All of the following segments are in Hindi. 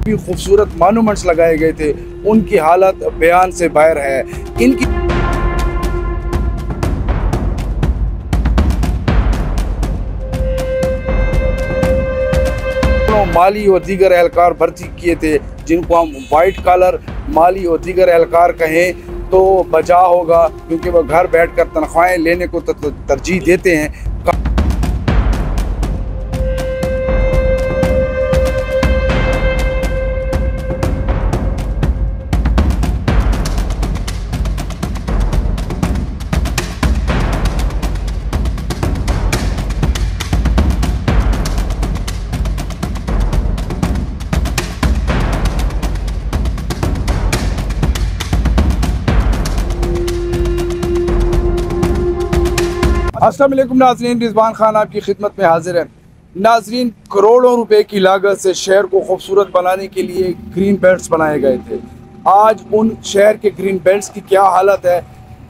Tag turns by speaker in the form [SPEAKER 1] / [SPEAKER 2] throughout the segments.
[SPEAKER 1] भी खूबसूरत मॉन्यूमेंट्स लगाए गए थे, उनकी हालत बयान से बाहर है। इनकी माली और दीगर एहलकार भर्ती किए थे, जिनको हम वाइट कॉलर माली और दीगर एहलकार कहें तो बचा होगा, क्योंकि वह घर बैठकर तनख्वाहें लेने को तरजीह देते हैं। अस्सलाम वालेकुम नाज़रीन, रिजवान खान आपकी खिदमत में हाजिर है। नाज़रीन, करोड़ों रुपए की लागत से शहर को खूबसूरत बनाने के लिए ग्रीन बेल्ट्स बनाए गए थे। आज उन शहर के ग्रीन बेल्ट्स की क्या हालत है,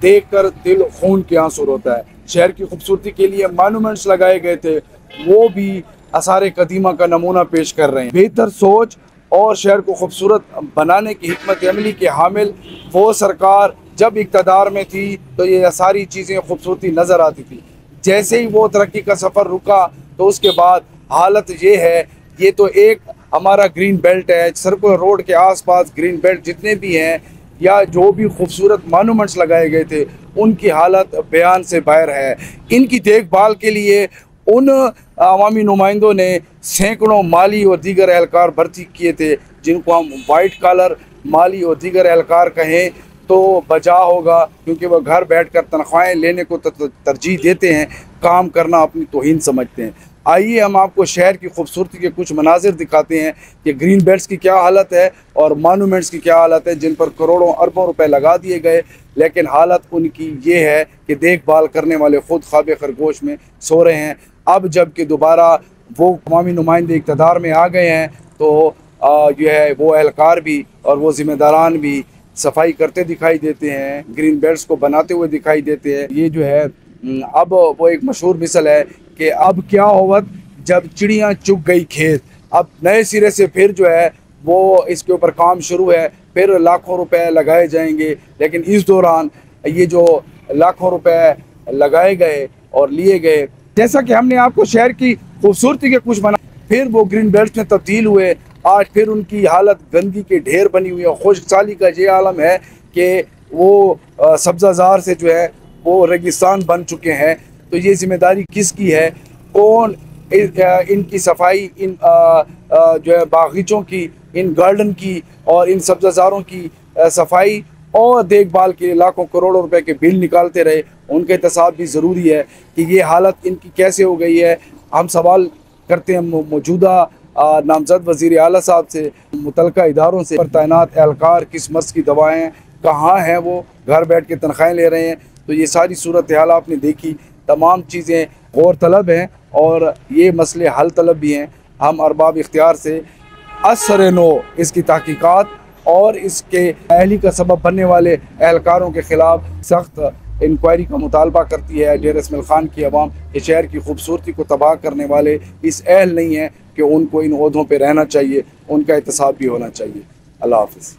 [SPEAKER 1] देखकर दिल खून के आंसू रोता है। शहर की खूबसूरती के लिए मॉन्यूमेंट्स लगाए गए थे, वो भी आसार कदीमा का नमूना पेश कर रहे हैं। बेहतर सोच और शहर को खूबसूरत बनाने की हिकमत अमली के हामिल वो सरकार जब इक़्तिदार में थी तो ये सारी चीज़ें खूबसूरती नज़र आती थी। जैसे ही वो तरक्की का सफ़र रुका तो उसके बाद हालत ये है। ये तो एक हमारा ग्रीन बेल्ट है, सर्कुलर रोड के आसपास ग्रीन बेल्ट जितने भी हैं या जो भी खूबसूरत मॉन्यूमेंट्स लगाए गए थे, उनकी हालत बयान से बाहर है। इनकी देखभाल के लिए उन अवामी नुमाइंदों ने सैकड़ों माली और दीगर एहलकार भर्ती किए थे, जिनको हम वाइट कॉलर माली और दीगर एहलकार कहें तो बचा होगा, क्योंकि वह घर बैठकर तनख्वाहें लेने को तरजीह देते हैं, काम करना अपनी तौहीन समझते हैं। आइए हम आपको शहर की खूबसूरती के कुछ मनाजिर दिखाते हैं कि ग्रीन बेल्ट्स की क्या हालत है और मॉन्यूमेंट्स की क्या हालत है, जिन पर करोड़ों अरबों रुपए लगा दिए गए, लेकिन हालत उनकी ये है कि देखभाल करने वाले खुद ख्वाबे खरगोश में सो रहे हैं। अब जबकि दोबारा वो अवामी नुमाइंदे इक़्तिदार में आ गए हैं तो जो है वो एहलकार भी और वो ज़िम्मेदारान भी सफाई करते दिखाई देते हैं, ग्रीन बेल्ट्स को बनाते हुए दिखाई देते हैं। ये जो है अब वो एक मशहूर मिसल है कि अब क्या होवत जब चिड़ियाँ चुग गई खेत। अब नए सिरे से फिर जो है वो इसके ऊपर काम शुरू है, फिर लाखों रुपए लगाए जाएंगे। लेकिन इस दौरान ये जो लाखों रुपए लगाए गए और लिए गए, जैसा कि हमने आपको शहर की खूबसूरती के कुछ बना, फिर वो ग्रीन बेल्ट्स में तब्दील हुए। आज फिर उनकी हालत गंदगी के ढेर बनी हुई है। खुशहाली का ये आलम है कि वो सब्ज़ाज़ार से जो है वो रेगिस्तान बन चुके हैं। तो ये जिम्मेदारी किसकी है? कौन इनकी सफाई, इन जो है बागीचों की, इन गार्डन की और इन सब्ज़ाज़ारों की सफाई और देखभाल के लाखों करोड़ों रुपए के बिल निकालते रहे? उनका एहतसाब भी ज़रूरी है कि ये हालत इनकी कैसे हो गई है। हम सवाल करते हैं मौजूदा नामजद वज़ीर आला साहब से, मुतलका इदारों से, पर तैनात एहलकार किस मर्ज़ की दवाएँ कहाँ हैं, वो घर बैठ के तनख्वाहें ले रहे हैं। तो ये सारी सूरत हाल आपने देखी, तमाम चीज़ें गौर तलब हैं और ये मसले हल तलब भी हैं। हम अरबाब इख्तियार से असर नो इसकी तहकीकात और इसके अहली का सबब बनने वाले एहलकारों के ख़िलाफ़ सख्त इंक्वायरी का मुतालबा करती है। डेर इस्माइल खान की अवाम के शहर की खूबसूरती को तबाह करने वाले इस अहल नहीं है कि उनको इन ओहदों पर रहना चाहिए, उनका एहतसाब भी होना चाहिए। अल्लाह हाफ़िज़।